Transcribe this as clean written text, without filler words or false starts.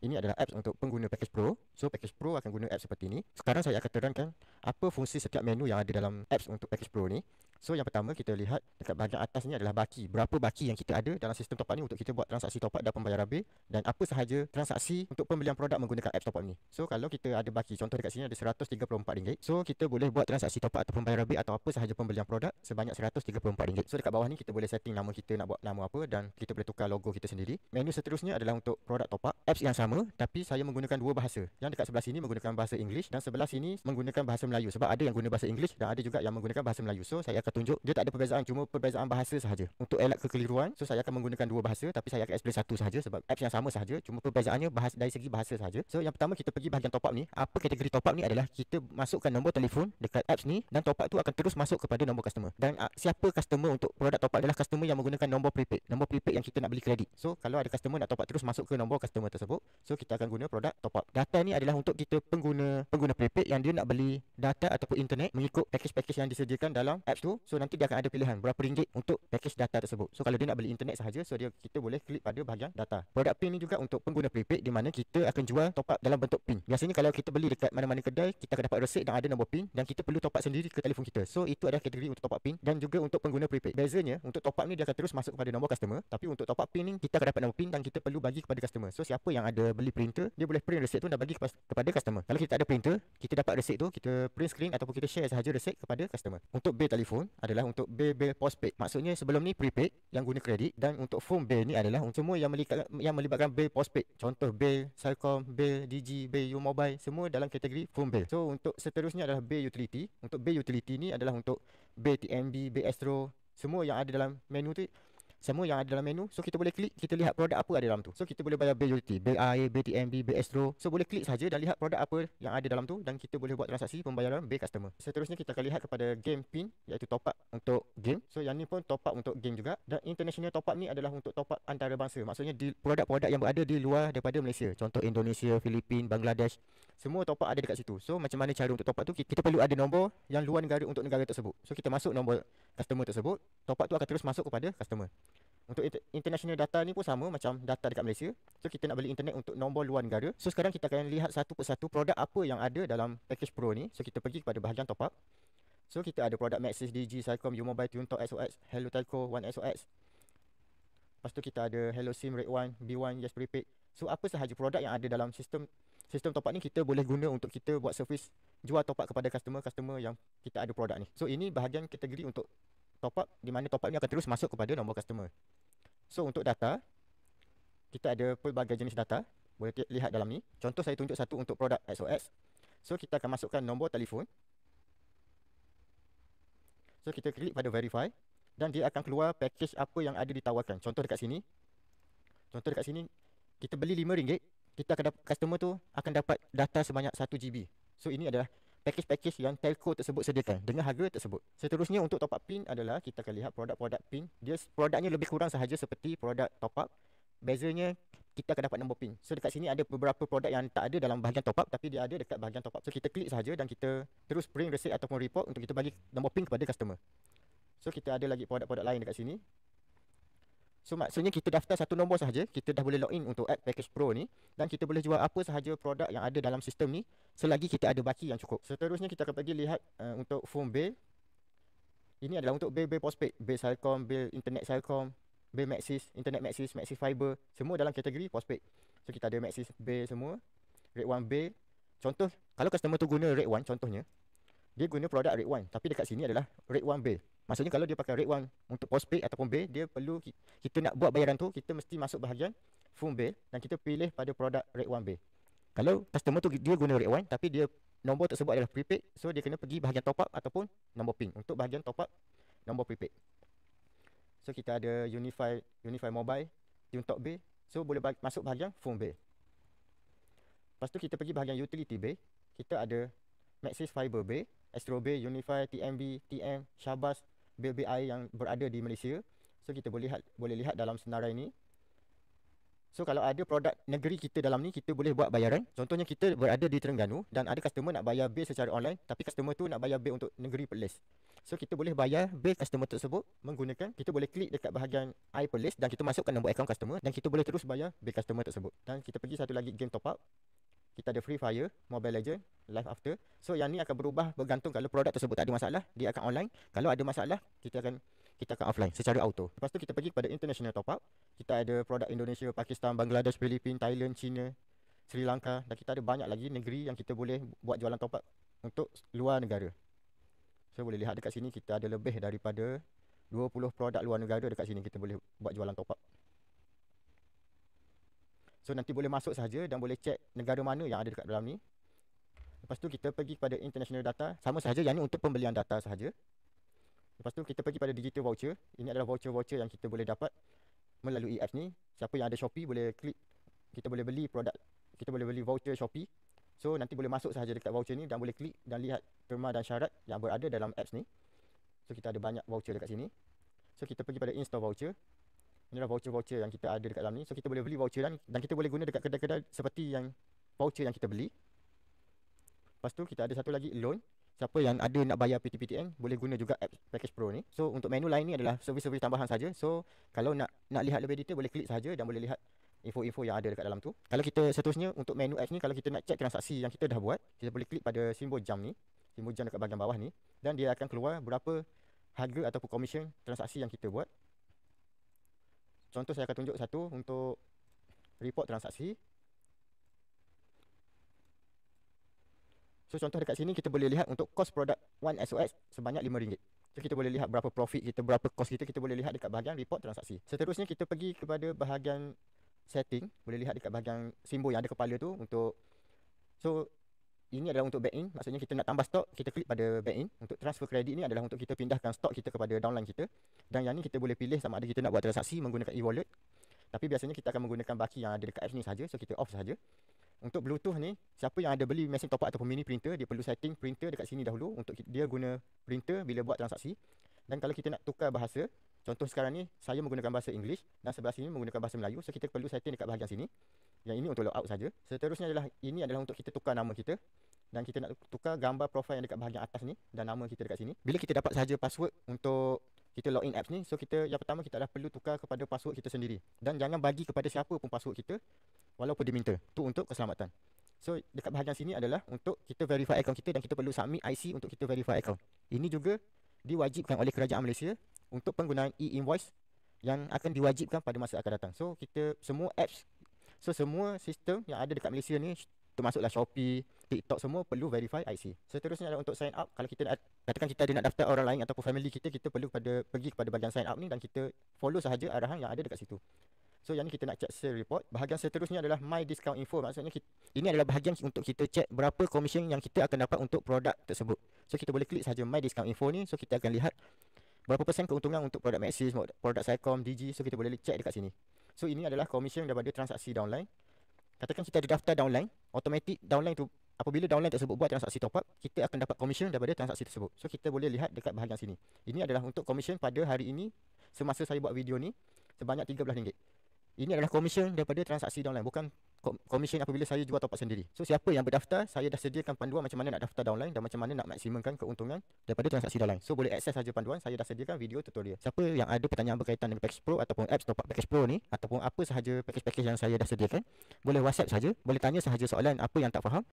Ini adalah apps untuk pengguna package Pro. So package Pro akan guna apps seperti ini. Sekarang saya akan terangkan apa fungsi setiap menu yang ada dalam apps untuk package Pro ni. So yang pertama kita lihat dekat bahagian atas ni adalah baki. Berapa baki yang kita ada dalam sistem top up ni untuk kita buat transaksi top up dan pembayaran bil, dan apa sahaja transaksi untuk pembelian produk menggunakan apps top up ni. So kalau kita ada baki, contoh dekat sini ada RM134. So kita boleh buat transaksi top up atau pembayaran bil atau apa sahaja pembelian produk sebanyak RM134. So dekat bawah ni kita boleh setting nama kita nak buat nama apa, dan kita boleh tukar logo kita sendiri. Menu seterusnya adalah untuk produk top up. Apps yang sama tapi saya menggunakan dua bahasa. Yang dekat sebelah sini menggunakan bahasa English dan sebelah sini menggunakan bahasa Melayu, sebab ada yang guna bahasa English dan ada juga yang menggunakan bahasa Melayu. So saya akan tunjuk, dia tak ada perbezaan, cuma perbezaan bahasa sahaja. Untuk elak kekeliruan, so saya akan menggunakan dua bahasa tapi saya akan explain satu sahaja sebab apps yang sama sahaja, cuma perbezaannya bahasa, dari segi bahasa sahaja. So yang pertama kita pergi bahagian top up ni. Apa kategori top up ni adalah kita masukkan nombor telefon dekat apps ni dan top up tu akan terus masuk kepada nombor customer. Dan siapa customer untuk produk top up adalah customer yang menggunakan nombor prepaid. Nombor prepaid yang kita nak beli kredit. So kalau ada customer nak top up terus masuk ke nombor customer tersebut, so kita akan guna produk top up. Data ni adalah untuk kita pengguna prepaid yang dia nak beli data ataupun internet mengikut package-package yang disediakan dalam apps tu. So nanti dia akan ada pilihan berapa ringgit untuk package data tersebut. So kalau dia nak beli internet sahaja, so kita boleh klik pada bahagian data. Produk PIN ni juga untuk pengguna prepaid, di mana kita akan jual top up dalam bentuk PIN. Biasanya kalau kita beli dekat mana-mana kedai, kita akan dapat resit dan ada nombor PIN dan kita perlu top up sendiri ke telefon kita. So itu adalah kategori untuk top up PIN dan juga untuk pengguna prepaid. Bezanya untuk top up ni dia akan terus masuk kepada nombor customer, tapi untuk top up PIN ni kita akan dapat nombor PIN dan kita perlu bagi kepada customer. So siapa yang ada beli printer, dia boleh print resit tu dan bagi kepada customer. Kalau kita tak ada printer, kita dapat resit tu, kita print screen ataupun kita share sahaja resit kepada customer. Untuk bil telefon adalah untuk bil postpaid. Maksudnya sebelum ni prepaid yang guna kredit, dan untuk phone bill ni adalah untuk semua yang melibatkan bil postpaid. Contoh bil Celcom, bil Digi, bil U Mobile, semua dalam kategori phone bill. So untuk seterusnya adalah bil utility. Untuk bil utility ni adalah untuk bil TNB, bil Astro, semua yang ada dalam menu tu, semua yang ada dalam menu. So kita boleh klik, kita lihat produk apa ada dalam tu. So kita boleh bayar bil utility, bil air, bil TNB, bil Astro. So boleh klik saja dan lihat produk apa yang ada dalam tu, dan kita boleh buat transaksi pembayaran bil customer. Seterusnya kita akan lihat kepada game pin, iaitu top up untuk game. So yang ni pun top up untuk game juga. Dan international top up ni adalah untuk top up antarabangsa. Maksudnya di produk-produk yang berada di luar daripada Malaysia. Contoh Indonesia, Filipina, Bangladesh, semua top up ada dekat situ. So macam mana cara untuk top up tu? Kita perlu ada nombor yang luar negara untuk negara tersebut. So kita masuk nombor customer tersebut, top up tu akan terus masuk kepada customer. Untuk international data ni pun sama macam data dekat Malaysia. So kita nak beli internet untuk nombor luar negara. So sekarang kita akan lihat satu persatu produk apa yang ada dalam package Pro ni. So kita pergi kepada bahagian top up. So kita ada produk Maxis, Digi, Celcom, U Mobile, TuneTalk, SOX, Hello Telco, One SOX. Lepas tu kita ada Hello SIM, Red One, B1, Yes Prepaid. So apa sahaja produk yang ada dalam sistem top up ni kita boleh guna untuk kita buat servis jual top up kepada customer yang kita ada produk ni. So ini bahagian kategori untuk top up, di mana top up ni akan terus masuk kepada nombor customer. So untuk data, kita ada pelbagai jenis data, boleh lihat dalam ni. Contoh saya tunjuk satu untuk produk SOX. So kita akan masukkan nombor telefon. So kita klik pada verify dan dia akan keluar package apa yang ada ditawarkan. Contoh dekat sini kita beli RM5, kita akan dapat, customer tu akan dapat data sebanyak 1GB. So ini adalah package-package yang telco tersebut sediakan dengan harga tersebut. Seterusnya untuk top up PIN adalah kita akan lihat produk-produk PIN. Dia produknya lebih kurang sahaja seperti produk top up. Bezanya kita akan dapat nombor PIN. So dekat sini ada beberapa produk yang tak ada dalam bahagian top up, tapi dia ada dekat bahagian top up. So kita klik sahaja dan kita terus print receipt ataupun report untuk kita bagi nombor PIN kepada customer. So kita ada lagi produk-produk lain dekat sini. So maksudnya kita daftar satu nombor sahaja, kita dah boleh login untuk app package Pro ni, dan kita boleh jual apa sahaja produk yang ada dalam sistem ni selagi kita ada baki yang cukup. Seterusnya kita akan pergi lihat untuk phone bill. Ini adalah untuk bil postpaid, bil Celcom, bil internet Celcom, bil Maxis, internet Maxis, Maxis Fiber, semua dalam kategori postpaid. So kita ada Maxis bill semua, Red One bill. Contoh kalau customer tu guna Red One, contohnya dia guna produk Red One, tapi dekat sini adalah Red One bill. Maksudnya kalau dia pakai Red One untuk postpaid ataupun bill, dia perlu kita nak buat bayaran tu, kita mesti masuk bahagian phone bill dan kita pilih pada produk Red One bill. Kalau customer tu dia guna Red One tapi dia nombor tersebut adalah prepaid, so dia kena pergi bahagian top up ataupun nombor PIN untuk bahagian top up nombor prepaid. So kita ada Unify Mobile, TuneTalk bill, so boleh masuk bahagian phone bill. Lepas tu kita pergi bahagian utility bill, kita ada Maxis Fiber bill, Astro bill, Unify, TMB, TM, Syabas, bil-bil air yang berada di Malaysia. So kita boleh lihat dalam senarai ni. So kalau ada produk negeri kita dalam ni, kita boleh buat bayaran. Contohnya kita berada di Terengganu dan ada customer nak bayar bil secara online, tapi customer tu nak bayar bil untuk negeri Perlis. So kita boleh bayar bil customer tersebut menggunakan, kita boleh klik dekat bahagian I Perlis dan kita masukkan nombor akaun customer dan kita boleh terus bayar bil customer tersebut. Dan kita pergi satu lagi game top up. Kita ada Free Fire, Mobile Legend, Live After. So yang ni akan berubah bergantung kalau produk tersebut tak ada masalah, dia akan online. Kalau ada masalah, kita akan offline secara auto. Lepas tu kita pergi kepada international top up. Kita ada produk Indonesia, Pakistan, Bangladesh, Filipina, Thailand, China, Sri Lanka, dan kita ada banyak lagi negeri yang kita boleh buat jualan top up untuk luar negara. So boleh lihat dekat sini kita ada lebih daripada 20 produk luar negara dekat sini kita boleh buat jualan top up. So nanti boleh masuk saja dan boleh cek negara mana yang ada dekat dalam ni. Lepas tu kita pergi kepada international data. Sama sahaja, yang ni untuk pembelian data sahaja. Lepas tu kita pergi pada digital voucher. Ini adalah voucher-voucher yang kita boleh dapat melalui apps ni. Siapa yang ada Shopee boleh klik, kita boleh beli produk, kita boleh beli voucher Shopee. So nanti boleh masuk sahaja dekat voucher ni dan boleh klik dan lihat terma dan syarat yang berada dalam apps ni. So kita ada banyak voucher dekat sini. So kita pergi pada install voucher. Inilah voucher-voucher yang kita ada dekat dalam ni. So kita boleh beli voucher dan kita boleh guna dekat kedai-kedai seperti yang voucher yang kita beli. Lepas tu kita ada satu lagi loan. Siapa yang ada nak bayar PTPTN boleh guna juga app Package Pro ni. So untuk menu lain ni adalah servis-servis tambahan saja. So kalau nak lihat lebih detail boleh klik saja dan boleh lihat info-info yang ada dekat dalam tu. Kalau kita seterusnya untuk menu apps ni, kalau kita nak cek transaksi yang kita dah buat, kita boleh klik pada simbol jam ni, simbol jam dekat bahagian bawah ni, dan dia akan keluar berapa harga ataupun komisen transaksi yang kita buat. Contoh saya akan tunjuk satu untuk report transaksi. So contoh dekat sini kita boleh lihat untuk kos produk One SOS sebanyak RM5. So kita boleh lihat berapa profit kita, berapa kos kita boleh lihat dekat bahagian report transaksi. Seterusnya kita pergi kepada bahagian setting, boleh lihat dekat bahagian simbol yang ada kepala tu untuk, so ini adalah untuk back in, maksudnya kita nak tambah stok, kita klik pada back in. Untuk transfer kredit ni adalah untuk kita pindahkan stok kita kepada downline kita. Dan yang ni kita boleh pilih sama ada kita nak buat transaksi menggunakan e-wallet. Tapi biasanya kita akan menggunakan baki yang ada dekat apps ni saja, so kita off saja. Untuk Bluetooth ni, siapa yang ada beli mesin top up ataupun mini printer, dia perlu setting printer dekat sini dahulu untuk dia guna printer bila buat transaksi. Dan kalau kita nak tukar bahasa, contoh sekarang ni saya menggunakan bahasa English dan sebelah sini menggunakan bahasa Melayu, so kita perlu setting dekat bahagian sini. Yang ini untuk logout saja. Seterusnya adalah ini adalah untuk kita tukar nama kita. Dan kita nak tukar gambar profil yang dekat bahagian atas ni dan nama kita dekat sini. Bila kita dapat sahaja password untuk kita login apps ni, so kita yang pertama kita adalah perlu tukar kepada password kita sendiri. Dan jangan bagi kepada siapa pun password kita walaupun diminta. Tu untuk keselamatan. So dekat bahagian sini adalah untuk kita verify akaun kita dan kita perlu submit IC untuk kita verify akaun. Ini juga diwajibkan oleh kerajaan Malaysia untuk penggunaan e-invoice yang akan diwajibkan pada masa akan datang. So kita semua apps, so semua sistem yang ada dekat Malaysia ni, termasuklah Shopee, TikTok, semua perlu verify IC. Seterusnya adalah untuk sign up. Kalau kita katakan kita ada nak daftar orang lain ataupun family kita, kita perlu pergi kepada bahagian sign up ni dan kita follow sahaja arahan yang ada dekat situ. So yang ni kita nak check sale report. Bahagian seterusnya adalah my discount info. Maksudnya ini adalah bahagian untuk kita check berapa komisen yang kita akan dapat untuk produk tersebut. So kita boleh klik sahaja my discount info ni. So kita akan lihat berapa persen keuntungan untuk produk Maxis, produk Cycom, Digi. So kita boleh check dekat sini. So ini adalah komisen daripada transaksi downline. Katakan kita ada daftar downline, automatic downline tu, apabila downline tersebut buat transaksi top up, kita akan dapat komisen daripada transaksi tersebut. So kita boleh lihat dekat bahagian sini. Ini adalah untuk komisen pada hari ini, semasa saya buat video ni, sebanyak RM13. Ini adalah komisen daripada transaksi downline, bukan komisen apabila saya jual top up sendiri. So siapa yang berdaftar, saya dah sediakan panduan macam mana nak daftar downline dan macam mana nak maksimumkan keuntungan daripada transaksi downline. So boleh akses saja panduan, saya dah sediakan video tutorial. Siapa yang ada pertanyaan berkaitan dengan Package Pro ataupun apps top up Package Pro ni, ataupun apa sahaja package-package yang saya dah sediakan, boleh WhatsApp saja, boleh tanya sahaja soalan apa yang tak faham.